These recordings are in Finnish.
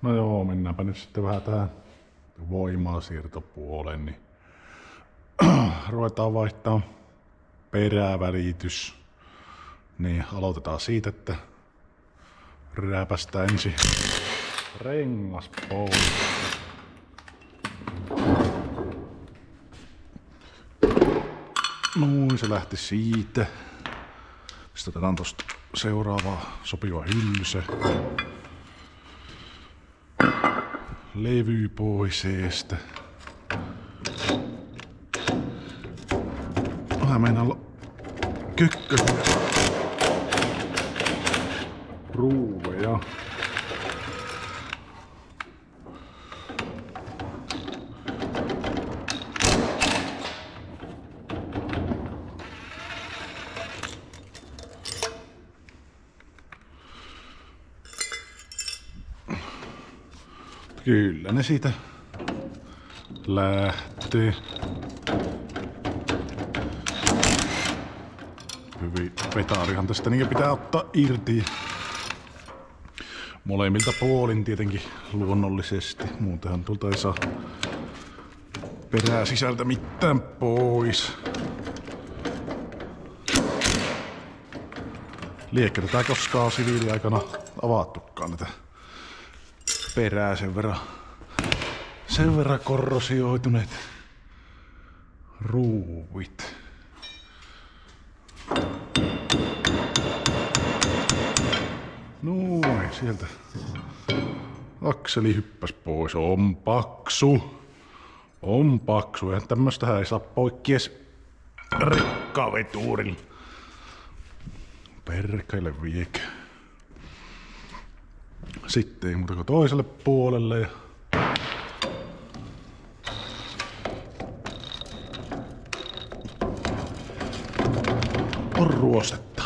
No joo, mennäänpä nyt sitten vähän tähän voimansiirtopuoleen, niin ruvetaan vaihtaa perävälitys. Niin aloitetaan siitä, että räpästään ensin rengas pois. Noin, se lähti siitä. Sitten otetaan tosta seuraavaa sopiva hylsy. Levy pois eestä. Vähän meinaa olla kökkösiä. Ruuveja. Kyllä ne siitä lähtee. Hyvin petaarihan tästä niin pitää ottaa irti. Molemmilta puolin tietenkin luonnollisesti. Muutenhan tuolta ei saa perää sisältä mitään pois. Liekkä tätä koskaan siviiliaikana avattukaan tätä perää sen verran korrosioituneet ruuvit. Noin, sieltä akseli hyppäs pois. On paksu. On paksu. Ja tämmöstähän ei saa poikkies rekkavetuurilla. Perkele viekö. Sitten ei muuta kuin toiselle puolelle. Ja on ruosetta.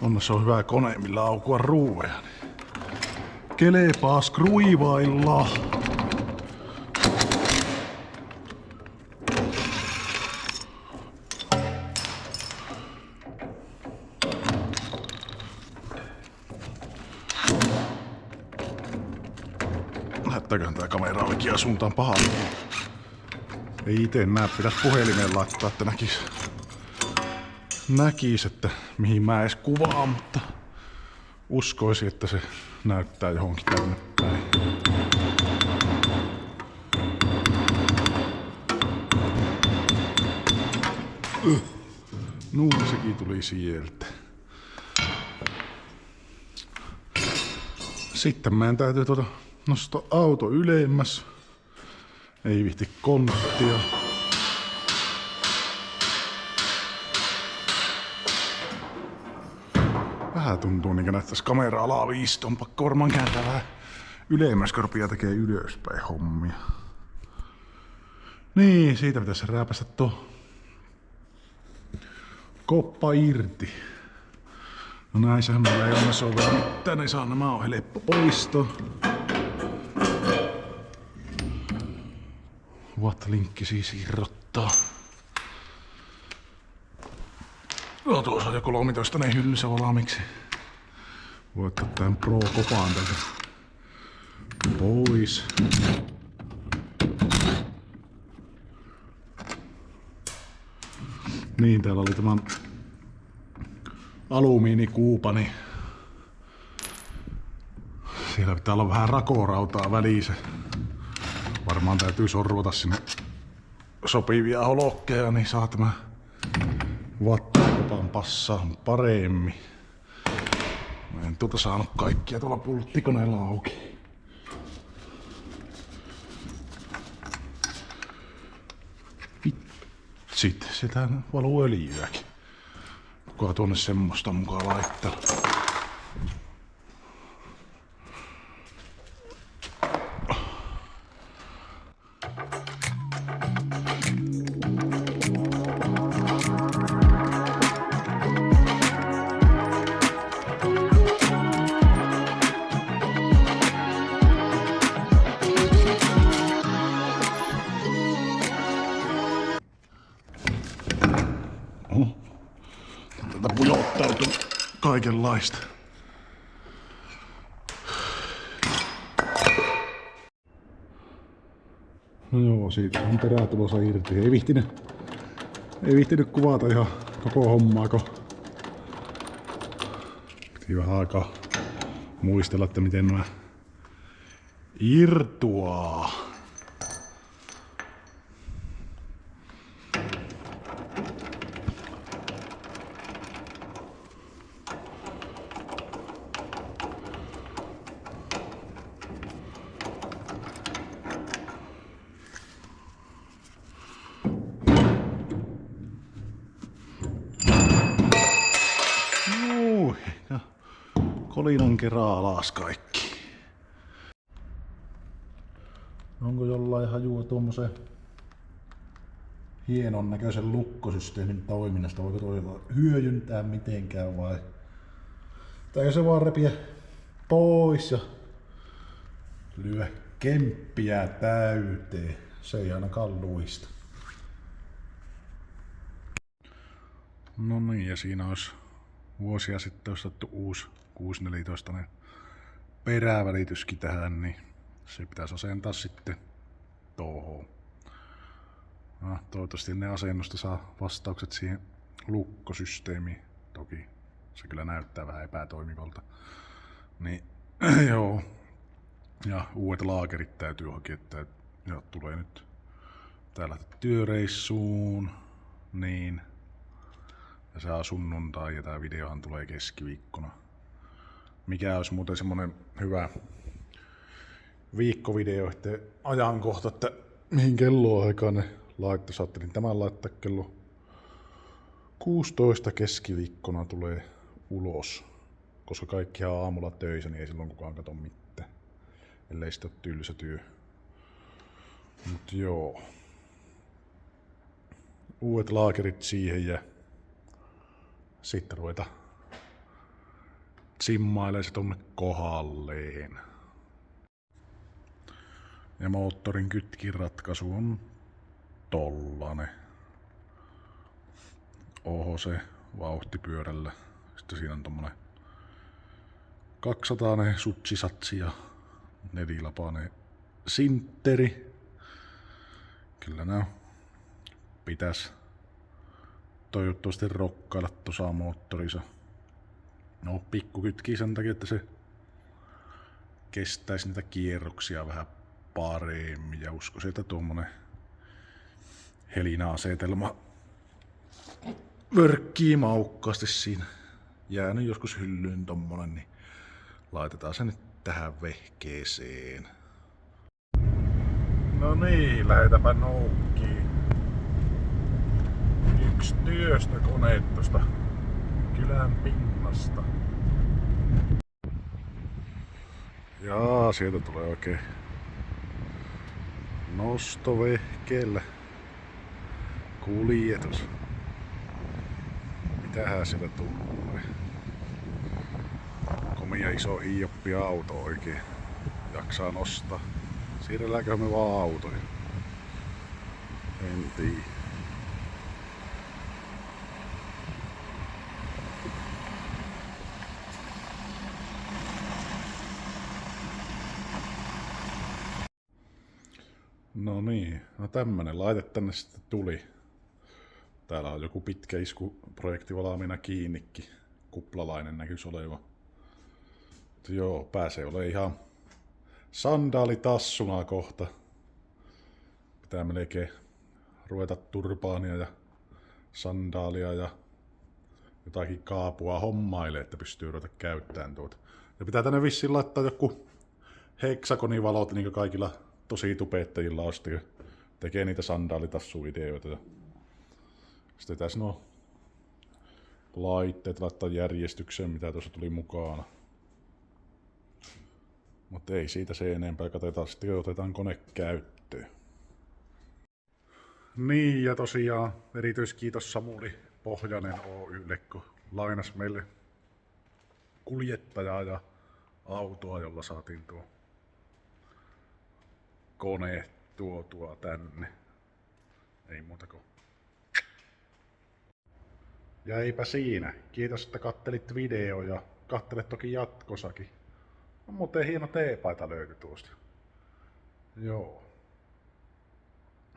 Onneksi on hyvä kone, millä aukua ruuveja. Kelepaa skruivailla. Näyttääköhän tää kamera oikeaan suuntaan pahalle? Ei ite näe, pitäis puhelimeen laittaa, että näkis, että mihin mä edes kuvaan, mutta uskoisin, että se näyttää johonkin tänne päin. Sekin tuli sieltä. Sitten meidän täytyy nostaa auto ylemmäs. Ei vihti konttia. Vähän tuntuu niinkö näyttäis kamera alaviisto. On pakko varmaan kääntää vähän ylemmäs, kun rupeaa tekee ylöspäin hommia. Niin, siitä pitäisi rääpästä tuo koppa irti. No näissähän meillä ei onneksi ole vielä mitään, ei saa, nämä on helppo poisto. Watt-linkki siis irrottaa. No tuossa on jo 13 hyllyssä valmiiksi. Voi ottaa tämän Pro-kopaan tältä pois. Niin, täällä oli tämä alumiinikuupa, niin siellä pitää olla vähän rakorautaa välissä. Varmaan täytyy sorvata sinne sopivia holokkeja, niin saa tämä wattikopan passaa paremmin. Mä en saanut kaikkia tuolla pulttikoneella auki. Vitsit, sitä valuu öljyäkin. Kuka tuonne semmoista mukaan laittaa? Tätä pujottautuu kaikenlaista. No joo, siitä on perää tulossa irti. Ei viihtinyt kuvata ihan koko hommaa, kun piti vähän aikaa muistella, että miten nämä irtoaa. Ja kolinan kerää alas kaikki. Onko jollain hajua tuommoisen hienon näköisen lukkosysteemin toiminnasta? Voiko toi hyödyntää mitenkään vai? Tai se vaan repiä pois ja lyö kemppiä täyteen. Se ei ainakaan luista. No niin, ja siinä olisi vuosia sitten ostettu uusi 614 perävälityskin tähän, niin se pitäisi asentaa sitten tuohon. No, toivottavasti ne asennusta saa vastaukset siihen lukkosysteemiin. Toki se kyllä näyttää vähän epätoimivalta. Niin joo. Ja uudet laakerit täytyy hakea, että tulee nyt täällä työreissuun. Niin. Ja se on sunnuntai ja tää videohan tulee keskiviikkona. Mikä olisi muuten semmonen hyvä viikkovideo, että ajankohta, että mihin kelloaikaan ne laittaisi. Ajattelin tämän laittaa kello 16 keskiviikkona tulee ulos. Koska kaikki on aamulla töissä, niin ei silloin kukaan kato mitään. Ellei sitä ole tylsä työ. Mut joo. Uudet laakerit siihen ja sitten ruveta simmailee se tonne kohdalleen. Ja moottorin kytkiratkaisu on tollanen. Oho se vauhtipyörällä. Sitten siinä on tommonen 200 sutsisatsi ja 4-lapainen sintteri. Kyllä nää pitäis toivottavasti rokkailla tuossa moottorissa. No pikku kytkii sen takia, että se kestäisi niitä kierroksia vähän paremmin. Ja uskoisin, että tuommoinen Helina-asetelma vörkkii maukkaasti siinä. Jäänyt joskus hyllyyn tommonen, niin laitetaan se nyt tähän vehkeeseen. No niin, lähetäpä noukkiin. Yksi työstökone tosta kylän pinnasta. Jaa, sieltä tulee oikein nostovehkeellä kuljetus. Mitähän sieltä tulee? Komia iso hiioppi auto oikein jaksaa nostaa. Siirrelläänkö me vaan autoja? En tiedä. No niin, no tämmönen laite tänne sitten tuli. Täällä on joku pitkä iskuprojekti valmiina kiinnikin. Kuplalainen näkyisi oleva. Mutta joo, pääsee olemaan ihan sandaalitassuna kohta. Pitää melkein ruveta turbaania ja sandaalia ja jotakin kaapua hommailee, että pystyy ruveta käyttämään tuota. Ja pitää tänne vissiin laittaa joku heksagonivalot, niin kuin kaikilla tosi tubettajilla on, sitten tekee niitä sandaalitassu-videoita. Ja sitten tässä nuo laitteet laittaa järjestykseen, mitä tuossa tuli mukana. Mutta ei siitä se enempää, katsotaan sitten, kun otetaan kone käyttöön. Niin, ja tosiaan erityiskiitos Samuli Pohjanen Oy:lle, kun lainas meille kuljettajaa ja autoa, jolla saatiin tuo kone tuotua tänne. Ei muuta kuin Ja eipä siinä. Kiitos, että kattelit video ja kattelet toki jatkossakin. No, muuten hieno teepaita löytyi tuosta. Joo.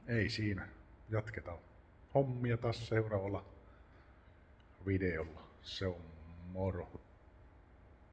Ei siinä. Jatketaan hommia taas seuraavalla videolla. Se on moro.